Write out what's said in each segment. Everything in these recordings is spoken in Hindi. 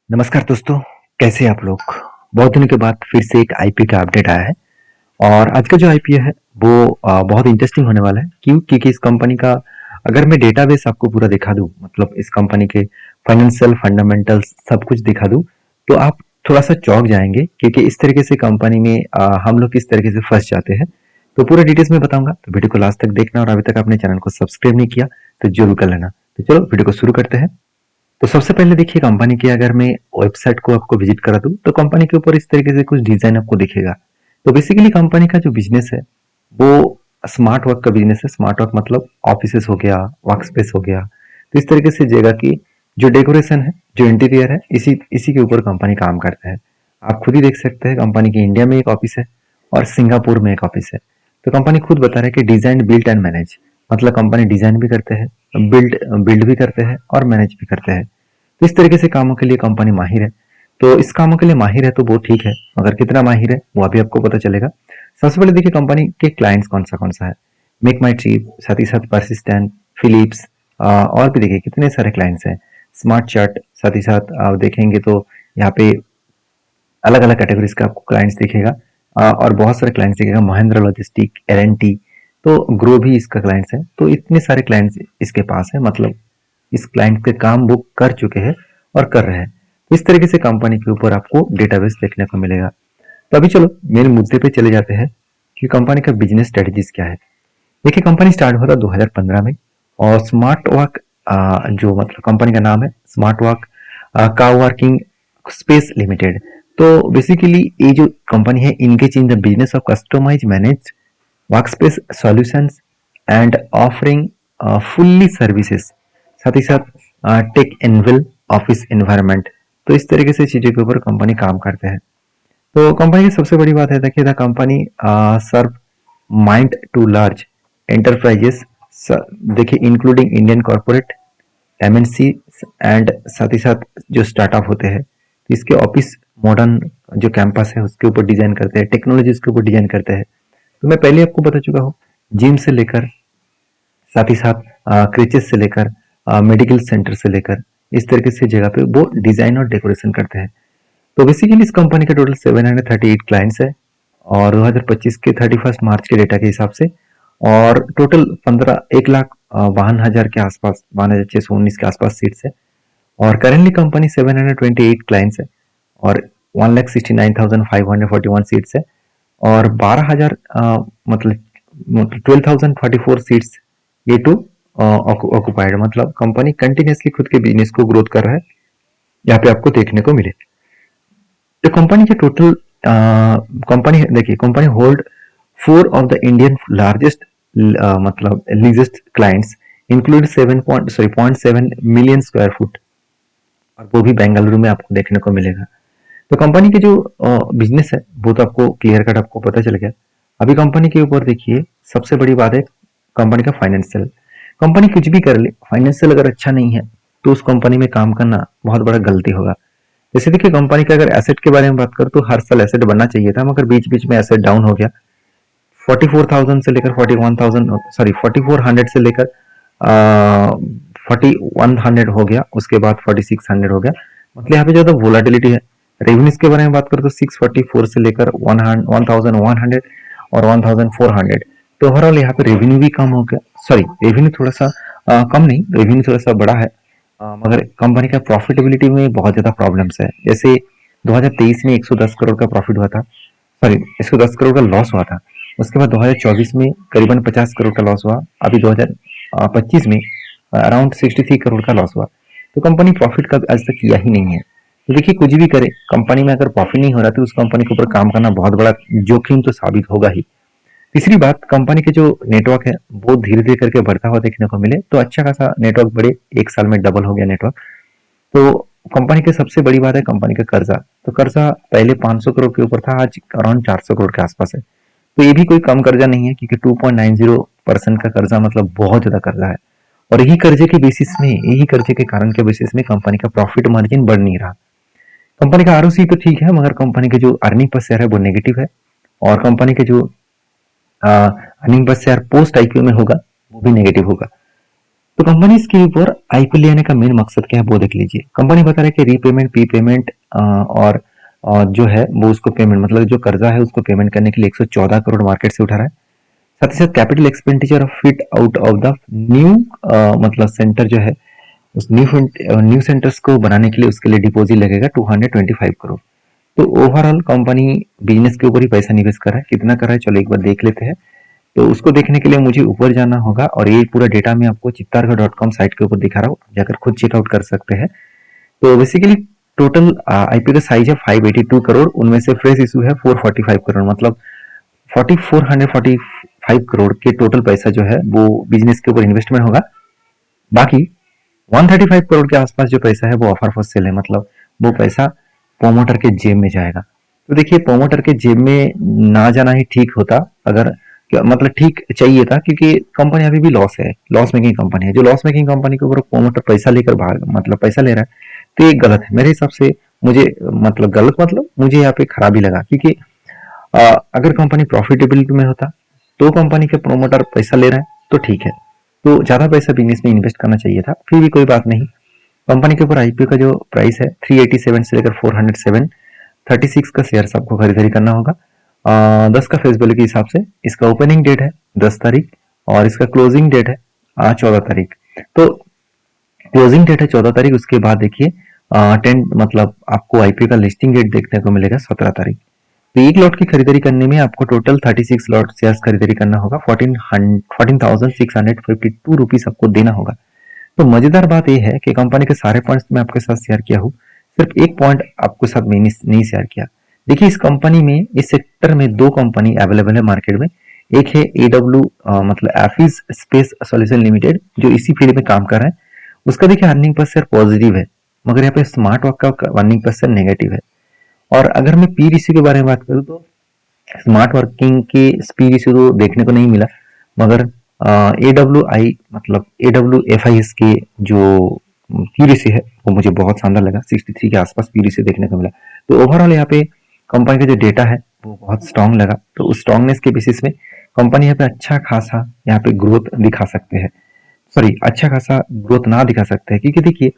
नमस्कार दोस्तों, कैसे हैं आप लोग? बहुत दिनों के बाद फिर से एक आईपीओ का अपडेट आया है और आज का जो आईपीओ है वो बहुत इंटरेस्टिंग होने वाला है। क्यों? क्योंकि इस कंपनी का अगर मैं डेटाबेस आपको पूरा दिखा दूँ, मतलब इस कंपनी के फाइनेंशियल फंडामेंटल्स सब कुछ दिखा दूँ, तो आप थोड़ा-सा चौंक जाएँगे क्योंकि इस तरीके से कंपनी में हम लोग किस तरीके से फँस जाते हैं। तो पूरा डिटेल्स में बताऊँगा, तो वीडियो को लास्ट तक देखना और अभी तक आपने चैनल को सब्सक्राइब नहीं किया, तो ज़रूर कर लेना। तो चलो वीडियो को शुरू करते हैं। तो सबसे पहले देखिए कंपनी की अगर मैं वेबसाइट को आपको विजिट करा दूँ, तो कंपनी के ऊपर इस तरीके से कुछ डिज़ाइन आपको दिखेगा। तो बेसिकली कंपनी का जो बिज़नेस है, वो स्मार्ट वर्क का बिज़नेस है। स्मार्ट वर्क मतलब ऑफिसेज़ हो गया, वर्क स्पेस हो गया। तो इस तरीके से जगह की जो डेकोरेशन है, जो इंटीरियर है, इसी इसी के ऊपर कंपनी काम करता है। आप खुद ही देख सकते हैं कंपनी के इंडिया में एक ऑफिस है और सिंगापुर में एक ऑफिस है। तो कंपनी खुद बता रहा है कि डिज़ाइन, बिल्ड एंड मैनेज, मतलब कंपनी डिज़ाइन भी करते हैं, बिल्ड बिल्ड भी करते हैं और मैनेज भी करते हैं। तो इस तरीके से कामों के लिए कंपनी माहिर है। तो इस कामों के लिए माहिर है तो वो ठीक है, मगर कितना माहिर है वो अभी आपको पता चलेगा। सबसे पहले देखिए कंपनी के क्लाइंट्स कौन सा है। मेक माई ट्रिप, साथ ही साथ परसिस्टेंट, फिलिप्स, और भी देखिए कितने सारे क्लाइंट्स हैं। स्मार्ट चार्ट, साथ ही साथ आप देखेंगे तो यहाँ पे अलग अलग कैटेगरीज का आपको क्लाइंट्स दिखेगा। और बहुत सारे क्लाइंट्स दिखेगा। महिंद्रा लॉजिस्टिक, एल तो ग्रो भी इसका क्लाइंट्स है। तो इतने सारे क्लाइंट्स इसके पास है, मतलब इस क्लाइंट के काम वो कर चुके हैं और कर रहे हैं। इस तरीके से कंपनी के ऊपर आपको डेटाबेस देखने को मिलेगा। तो अभी चलो मेन मुद्दे पे चले जाते हैं कि कंपनी का बिजनेस स्ट्रेटजीज क्या है। देखिए कंपनी स्टार्ट हुआ था 2015 में और स्मार्ट वर्क, जो मतलब कंपनी का नाम है स्मार्ट वर्क का वर्किंग स्पेस लिमिटेड। तो बेसिकली ये जो कंपनी है engage in the business of customize manage workspace solutions and offering fully services, साथ ही साथ टेक एनवेल ऑफिस एनवायरनमेंट। तो इस तरीके से चीज़ों के ऊपर कंपनी काम करते हैं। तो कंपनी की सबसे बड़ी बात है, देखिए the company serve mind to large enterprises, देखिए including Indian corporate, MNC and साथ ही साथ जो स्टार्टअप होते हैं। इसके ऑफिस मॉडर्न जो कैंपस है उसके ऊपर डिजाइन करते हैं, टेक्नोलॉजी उसके ऊपर डिजाइन करते हैं। तो मैं पहले आपको बता चुका हूँ, जिम से लेकर साथ ही साथ क्रिचेस से लेकर मेडिकल सेंटर से लेकर इस तरीके से जगह पे वो डिजाइन और डेकोरेशन करते हैं। तो बेसिकली इस कंपनी का टोटल 738 क्लाइंट्स है और 2025 के 31 मार्च के डेटा के हिसाब से, और टोटल 1,52,000 के आसपास, 52,619 के आसपास सीट्स है। और करेंटली कंपनी 728 क्लाइंट्स है और 1,69,541 सीट्स है और 12,000 मतलब 12,044 सीट्स ये टू ऑक्युपाइड, मतलब कंपनी कंटिन्यूसली खुद के बिजनेस को ग्रोथ कर रहा है। यहाँ पे आपको देखने को मिले तो कंपनी के टोटल कंपनी देखिए company hold 4 of the Indian largest मतलब लीजेस्ट clients include 7.7 million square foot, और वो भी बेंगलुरु में आपको देखने को मिलेगा। तो कंपनी के जो बिजनेस है वो तो आपको क्लियर कट आपको पता चल गया। अभी कंपनी के ऊपर देखिए सबसे बड़ी बात है कंपनी का फाइनेंशियल। कंपनी कुछ भी कर ले, फाइनेंशियल अगर अच्छा नहीं है तो उस कंपनी में काम करना बहुत बड़ा गलती होगा। जैसे देखिए कंपनी का अगर एसेट के बारे में बात करूं तो हर साल एसेट बनना चाहिए था, मगर बीच बीच में एसेट डाउन हो गया। 44,000 से लेकर 41,000, सॉरी 4400 से लेकर 4100 हो गया, उसके बाद 4600 हो गया। मतलब यहाँ पे ज्यादा वोलाटिलिटी है। रेवेन्यूज के बारे में बात करें तो 644 से लेकर 1100 और 1400। तो ओवरऑल यहाँ पे रेवेन्यू भी कम हो गया, सॉरी रेवेन्यू थोड़ा सा कम नहीं, रेवेन्यू थोड़ा सा बड़ा है। मगर कंपनी का प्रॉफिटेबिलिटी में बहुत ज्यादा प्रॉब्लम्स है। जैसे 2023 में 110 करोड़ का प्रॉफिट हुआ था, सॉरी 110 करोड़ का लॉस हुआ था। उसके बाद 2024 में करीबन 50 करोड़ का लॉस हुआ। अभी 2025 में अराउंड 63 करोड़ का लॉस हुआ। तो कंपनी प्रॉफिट का आज तक किया ही नहीं है। तो देखिए कुछ भी करे, कंपनी में अगर प्रॉफिट नहीं हो रहा तो उस कंपनी के ऊपर काम करना बहुत बड़ा जोखिम तो साबित होगा ही। तीसरी बात, कंपनी के जो नेटवर्क है वो धीरे धीरे करके बढ़ता हुआ देखने को मिले, तो अच्छा खासा नेटवर्क बढ़े, एक साल में डबल हो गया नेटवर्क। तो कंपनी की सबसे बड़ी बात है कंपनी का कर्जा। तो कर्जा पहले 500 करोड़ के ऊपर था, आज अराउंड 400 करोड़ के आसपास है। तो ये भी कोई कम कर्जा नहीं है, क्योंकि 2.90% का कर्जा मतलब बहुत ज्यादा कर्जा है। और यही कर्जे के कारण के बेसिस में कंपनी का प्रॉफिट मार्जिन बढ़ नहीं रहा। कंपनी का आरओसी तो ठीक है, मगर कंपनी के जो अर्निंग पर शेयर है वो नेगेटिव है। और कंपनी के जो earning per share post IPO में होगा वो भी नेगेटिव होगा। तो कंपनी इसके ऊपर आईपीओ लेने का मेन मकसद क्या है वो देख लीजिए। कंपनी बता रहा है कि रीपेमेंट, पी पेमेंट और जो है वो उसको पेमेंट मतलब जो कर्जा है उसको पेमेंट करने के लिए 114 करोड़ मार्केट से उठा रहा है। साथ ही साथ capital expenditure of fit out of the new मतलब सेंटर जो है उस न्यू सेंटर्स को बनाने के लिए उसके लिए डिपॉजिट लगेगा 225 करोड़। तो ओवरऑल कंपनी बिजनेस के ऊपर ही पैसा निवेश कर रहा है। कितना कर रहा है चलो एक बार देख लेते हैं। तो उसको देखने के लिए मुझे ऊपर जाना होगा और ये पूरा डेटा मैं आपको चित्तारगढ़.com साइट के ऊपर दिखा रहा हूँ, जाकर खुद चेकआउट कर सकते हैं। तो बेसिकली टोटल आईपीओ का साइज है 582 करोड़, उनमें से फ्रेश इशू है 445 करोड़, मतलब 4445 करोड़ के टोटल पैसा जो है वो बिजनेस के ऊपर इन्वेस्टमेंट होगा। बाकी 135 करोड़ के आसपास जो पैसा है वो ऑफर फॉर सेल है, मतलब वो पैसा प्रोमोटर के जेब में जाएगा। तो देखिए प्रोमोटर के जेब में ना जाना ही ठीक होता, अगर मतलब ठीक चाहिए था, क्योंकि कंपनी अभी भी लॉस है, लॉस मेकिंग कंपनी है। जो लॉस मेकिंग कंपनी के ऊपर प्रोमोटर पैसा लेकर भाग मतलब पैसा ले रहा है तो ये गलत है मेरे हिसाब से। मुझे मतलब गलत मतलब मुझे यहाँ पे खराबी लगा, क्योंकि अगर कंपनी प्रॉफिटेबिलिटी में होता तो कंपनी के प्रोमोटर पैसा ले रहा है तो ठीक है, तो ज्यादा पैसा बिजनेस में इन्वेस्ट करना चाहिए था, फिर भी कोई बात नहीं। कंपनी के ऊपर आईपीओ का जो प्राइस है 387 से लेकर 407, 36 का शेयर आपको खरीदारी करना होगा। 10 का फेस वैल्यू के हिसाब से इसका ओपनिंग डेट है 10 तारीख और इसका क्लोजिंग डेट है 14 तारीख। तो क्लोजिंग डेट है 14 तारीख, उसके बाद देखिए 10 मतलब आपको आईपीओ का लिस्टिंग डेट देखने को मिलेगा 17 तारीख। तो एक लॉट की खरीदारी करने में आपको टोटल 36 लॉट शेयर्स खरीदारी करना होगा, 14,652 रुपीज आपको देना होगा। तो मजेदार बात यह है कि कंपनी के सारे पॉइंट्स मैं आपके साथ शेयर किया हूँ, सिर्फ एक पॉइंट आपके साथ मैंने नहीं शेयर किया। देखिए इस कंपनी में, इस सेक्टर में दो कंपनी अवेलेबल है मार्केट में। एक है एडब्ल्यू मतलब एफिस स्पेस सॉल्यूशन लिमिटेड, जो इसी फील्ड में काम कर रहा है। उसका देखिए अर्निंग पर शेयर पॉजिटिव है, मगर यहाँ पे स्मार्ट वर्क का अर्निंग पर शेयर नेगेटिव है। और अगर मैं पी रेशियो के बारे में बात करूँ तो स्मार्ट वर्किंग के पी रेशियो तो देखने को नहीं मिला, मगर ए डब्ल्यू आई मतलब A W F I S के जो पी रेशियो है वो मुझे बहुत शानदार लगा, 63 के आसपास पी रेशियो देखने को मिला। तो ओवरऑल यहाँ पे कंपनी का जो डेटा है वो बहुत स्ट्रांग लगा। तो उस स्ट्रांगनेस के बेसिस में कंपनी यहाँ पे अच्छा खासा यहाँ पे ग्रोथ दिखा सकते हैं, सॉरी अच्छा खासा ग्रोथ ना दिखा सकते हैं, क्योंकि देखिए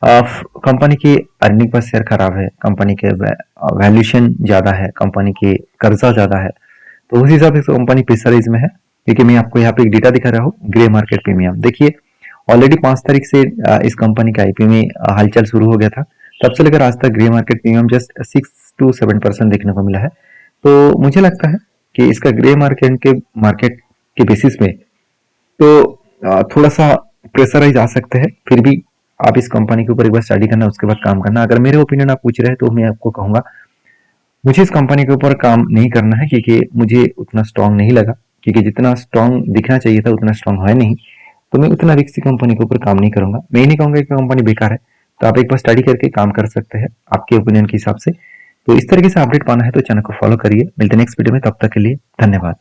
कंपनी की अर्निंग पर शेयर खराब है, कंपनी के वैल्यूएशन ज्यादा है, कंपनी के कर्जा ज्यादा है। तो उस हिसाब से कंपनी प्रेशराइज में है। देखिए मैं आपको यहाँ पे एक डेटा दिखा रहा हूँ, ग्रे मार्केट प्रीमियम देखिए ऑलरेडी 5 तारीख से इस कंपनी का आईपीओ में हलचल शुरू हो गया था, तब से लेकर आज तक grey market premium just 6 to 7% देखने को मिला है। तो मुझे लगता है कि इसका ग्रे मार्केट के बेसिस में तो थोड़ा सा प्रेशराइज आ सकते हैं। फिर भी आप इस कंपनी के ऊपर एक बार स्टडी करना, उसके बाद काम करना। अगर मेरे ओपिनियन आप पूछ रहे हैं तो मैं आपको कहूंगा मुझे इस कंपनी के ऊपर काम नहीं करना है, क्योंकि मुझे उतना स्ट्रांग नहीं लगा, क्योंकि जितना स्ट्रांग दिखना चाहिए था उतना स्ट्रांग है नहीं। तो मैं उतना रिस्की कंपनी के ऊपर काम नहीं करूंगा। मैं नहीं कहूंगा कि कंपनी बेकार है, तो आप एक बार स्टडी करके काम कर सकते हैं आपके ओपिनियन के हिसाब से। तो इस तरीके से अपडेट पाना है तो चैनल को फॉलो करिए। मिलते हैं नेक्स्ट वीडियो में, तब तक के लिए धन्यवाद।